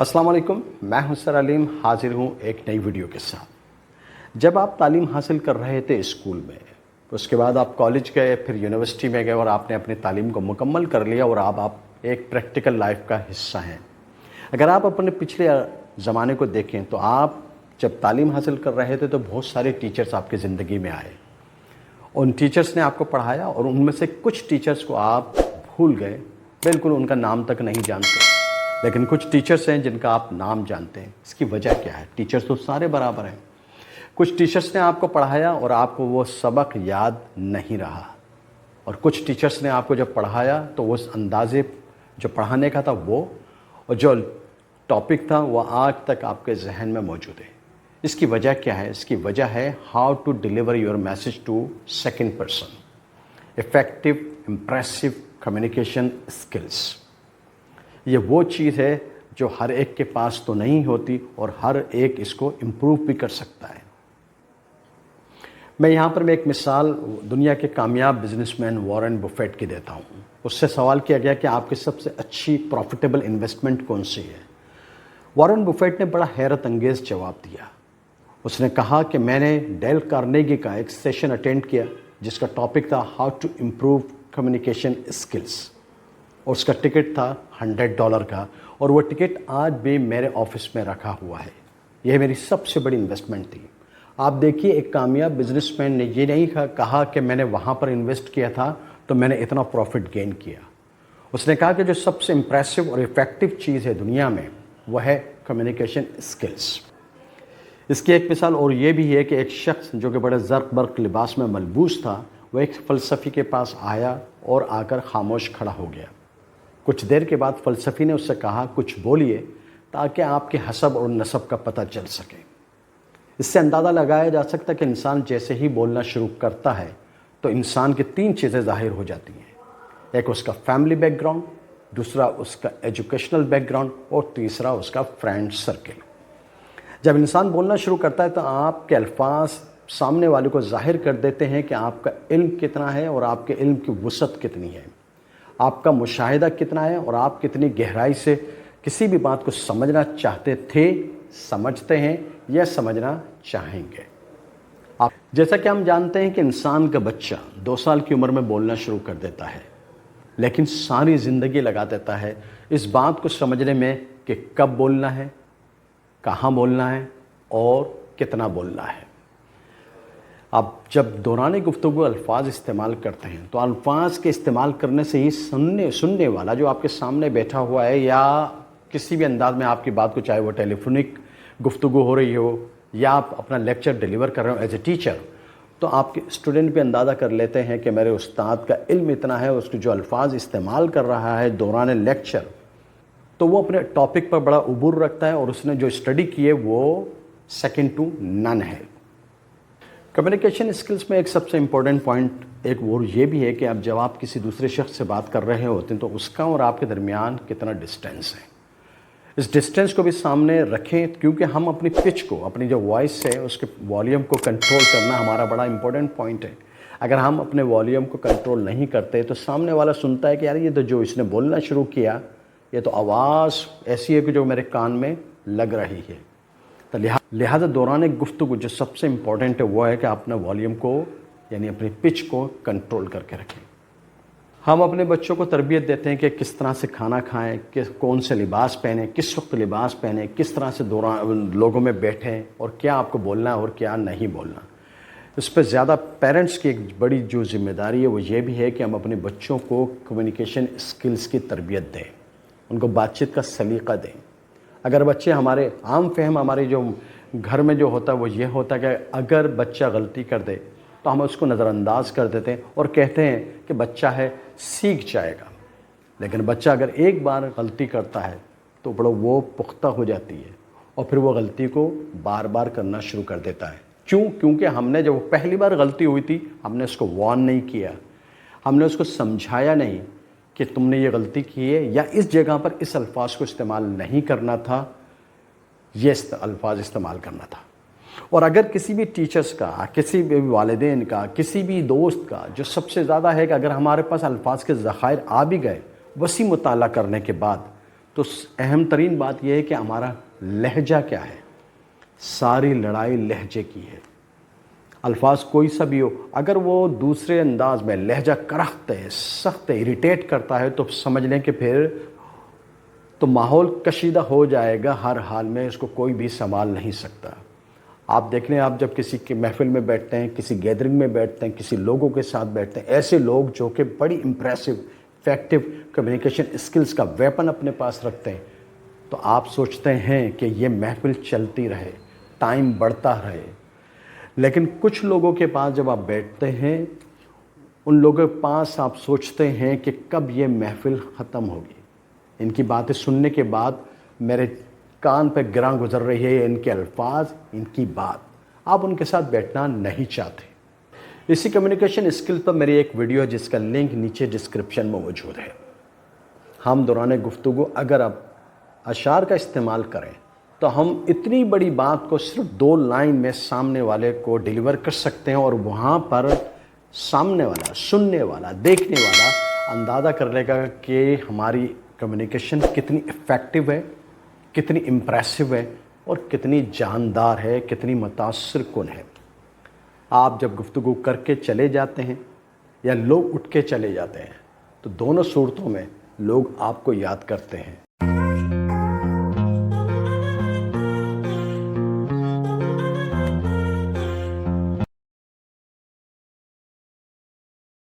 अस्सलाम वालेकुम, मैं हूं सर अलीम, हाजिर हूं एक नई वीडियो के साथ। जब आप तालीम हासिल कर रहे थे स्कूल में, उसके बाद आप कॉलेज गए, फिर यूनिवर्सिटी में गए और आपने अपनी तालीम को मुकम्मल कर लिया और अब आप एक प्रैक्टिकल लाइफ का हिस्सा हैं। अगर आप अपने पिछले ज़माने को देखें तो आप जब तालीम हासिल कर रहे थे तो बहुत सारे टीचर्स आपकी ज़िंदगी में आए। उन टीचर्स ने आपको पढ़ाया और उनमें से कुछ टीचर्स को आप भूल गए, बिल्कुल उनका नाम तक नहीं जानते। लेकिन कुछ टीचर्स हैं जिनका आप नाम जानते हैं। इसकी वजह क्या है? टीचर्स तो सारे बराबर हैं। कुछ टीचर्स ने आपको पढ़ाया और आपको वो सबक याद नहीं रहा, और कुछ टीचर्स ने आपको जब पढ़ाया तो उस अंदाज़े जो पढ़ाने का था वो, और जो टॉपिक था वो आज तक आपके जहन में मौजूद है। इसकी वजह क्या है? इसकी वजह है how to deliver your message to second person, effective impressive communication skills. ये वो चीज़ है जो हर एक के पास तो नहीं होती और हर एक इसको इम्प्रूव भी कर सकता है। मैं यहाँ पर एक मिसाल दुनिया के कामयाब बिजनेसमैन वॉरेन बफेट की देता हूँ। उससे सवाल किया गया कि आपकी सबसे अच्छी प्रॉफिटेबल इन्वेस्टमेंट कौन सी है। वॉरेन बफेट ने बड़ा हैरत अंगेज़ जवाब दिया। उसने कहा कि मैंने डेल कार्नेगी का एक सेशन अटेंड किया जिसका टॉपिक था how to improve communication skills, और उसका टिकट था $100 का, और वो टिकट आज भी मेरे ऑफिस में रखा हुआ है। यह मेरी सबसे बड़ी इन्वेस्टमेंट थी। आप देखिए, एक कामयाब बिजनेसमैन ने ये नहीं कहा कि मैंने वहाँ पर इन्वेस्ट किया था तो मैंने इतना प्रॉफिट गेन किया। उसने कहा कि जो सबसे इम्प्रेसिव और इफ़ेक्टिव चीज़ है दुनिया में वह है कम्युनिकेशन स्किल्स। इसकी एक मिसाल और ये भी है कि एक शख्स जो कि बड़े ज़र्क बर्क लिबास में मलबूस था, वह एक फ़लसफ़ी के पास आया और आकर खामोश खड़ा हो गया। कुछ देर के बाद फ़लसफ़ी ने उससे कहा, कुछ बोलिए ताकि आपके हसब और नसब का पता चल सके। इससे अंदाज़ा लगाया जा सकता है कि इंसान जैसे ही बोलना शुरू करता है तो इंसान की 3 चीज़ें ज़ाहिर हो जाती हैं। एक उसका फैमिली बैकग्राउंड, दूसरा उसका एजुकेशनल बैकग्राउंड, और तीसरा उसका फ्रेंड सर्किल। जब इंसान बोलना शुरू करता है तो आपके अल्फाज सामने वाले को ज़ाहिर कर देते हैं कि आपका इल्म कितना है और आपके इल्म की वसअत कितनी है, आपका मुशाहिदा कितना है और आप कितनी गहराई से किसी भी बात को समझना चाहते थे, समझते हैं या समझना चाहेंगे। आप जैसा कि हम जानते हैं कि इंसान का बच्चा 2 साल की उम्र में बोलना शुरू कर देता है, लेकिन सारी ज़िंदगी लगा देता है इस बात को समझने में कि कब बोलना है, कहाँ बोलना है और कितना बोलना है। आप जब दौरान गुफ्तगू अल्फाज इस्तेमाल करते हैं तो अल्फाज के इस्तेमाल करने से ही सुनने वाला जो आपके सामने बैठा हुआ है या किसी भी अंदाज में आपकी बात को, चाहे वो टेलीफोनिक गुफ्तगू हो रही हो या आप अपना लेक्चर डिलीवर कर रहे हो एज ए टीचर, तो आपके स्टूडेंट भी अंदाज़ा कर लेते हैं कि मेरे उस्ताद का इल्म इतना है, उसके जो अल्फाज इस्तेमाल कर रहा है दौरान लेक्चर, तो वो अपने टॉपिक पर बड़ा उबूर रखता है और उसने जो स्टडी की है वो सेकंड टू नन है। कम्युनिकेशन स्किल्स में एक सबसे इम्पोर्टेंट पॉइंट एक वो ये भी है कि अब जब आप किसी दूसरे शख्स से बात कर रहे होते हैं तो उसका और आपके दरमियान कितना डिस्टेंस है। इस डिस्टेंस को भी सामने रखें, क्योंकि हम अपनी पिच को, अपनी जो वॉइस है उसके वॉल्यूम को कंट्रोल करना हमारा बड़ा इंपॉर्टेंट पॉइंट है। अगर हम अपने वॉल्यूम को कंट्रोल नहीं करते तो सामने वाला सुनता है कि यार ये तो जो इसने बोलना शुरू किया, ये तो आवाज़ ऐसी है कि जो मेरे कान में लग रही है। तो लिहाजा दौरान गुफ्तगू जो सबसे इम्पॉर्टेंट है वो है कि अपने वॉल्यूम को यानी अपनी पिच को कंट्रोल करके रखें। हम अपने बच्चों को तरबियत देते हैं कि किस तरह से खाना खाएं, कि कौन से लिबास पहने, किस वक्त लिबास पहने, किस तरह से दौरान लोगों में बैठें और क्या आपको बोलना है और क्या नहीं बोलना। इस पर ज़्यादा पेरेंट्स की एक बड़ी जो जिम्मेदारी है वो ये भी है कि हम अपने बच्चों को कम्युनिकेशन स्किल्स की तरबियत दें, उनको बातचीत का सलीक़ा दें। अगर बच्चे हमारे आम फहम हमारे जो घर में जो होता है वो ये होता है कि अगर बच्चा गलती कर दे तो हम उसको नज़रअंदाज कर देते हैं और कहते हैं कि बच्चा है, सीख जाएगा। लेकिन बच्चा अगर एक बार गलती करता है तो बड़ा वो पुख्ता हो जाती है और फिर वो गलती को बार बार करना शुरू कर देता है। क्यों? क्योंकि हमने जब पहली बार गलती हुई थी हमने उसको वार्न नहीं किया, हमने उसको समझाया नहीं कि तुमने ये गलती की है या इस जगह पर इस अल्फाज को इस्तेमाल नहीं करना था, ये अल्फाज इस्तेमाल करना था। और अगर किसी भी टीचर्स का, किसी भी वालिदैन का, किसी भी दोस्त का जो सबसे ज़्यादा है कि अगर हमारे पास अल्फाज के ज़खायर आ भी गए वसी मुताला करने के बाद, تو اہم ترین بات یہ ہے کہ ہمارا لہجہ کیا ہے. ساری لڑائی لہجے کی ہے. الفاظ کوئی سا بھی ہو، اگر وہ دوسرے انداز میں لہجہ کرخت ہے، سخت ہے، اریٹیٹ کرتا ہے، تو سمجھ لیں کہ پھر تو ماحول کشیدہ ہو جائے گا. ہر حال میں اس کو کوئی بھی سنبھال نہیں سکتا. آپ دیکھ لیں، آپ جب کسی کی محفل میں بیٹھتے ہیں، کسی گیدرنگ میں بیٹھتے ہیں، کسی لوگوں کے ساتھ بیٹھتے ہیں، ایسے لوگ جو کہ بڑی امپریسو افیکٹو کمیونیکیشن اسکلز کا ویپن اپنے پاس رکھتے ہیں، تو آپ سوچتے ہیں کہ یہ محفل چلتی رہے، ٹائم بڑھتا رہے. لیکن کچھ لوگوں کے پاس جب آپ بیٹھتے ہیں، ان لوگوں کے پاس آپ سوچتے ہیں کہ کب یہ محفل ختم ہوگی. ان کی باتیں سننے کے بعد میرے کان پہ گراں گزر رہی ہے ان کے الفاظ، ان کی بات. آپ ان کے ساتھ بیٹھنا نہیں چاہتے. اسی کمیونیکیشن اسکل پر میری ایک ویڈیو ہے جس کا لنک نیچے ڈسکرپشن میں موجود ہے. ہم دوران گفتگو اگر اب اشعار کا استعمال کریں تو ہم اتنی بڑی بات کو صرف 2 لائن میں سامنے والے کو ڈیلیور کر سکتے ہیں، اور وہاں پر سامنے والا، سننے والا، دیکھنے والا اندازہ کر لے گا کہ ہماری کمیونیکیشن کتنی افیکٹو ہے، کتنی امپریسو ہے، اور کتنی جاندار ہے، کتنی متاثر کن ہے. آپ جب گفتگو کر کے چلے جاتے ہیں یا لوگ اٹھ کے چلے جاتے ہیں، تو دونوں صورتوں میں لوگ آپ کو یاد کرتے ہیں.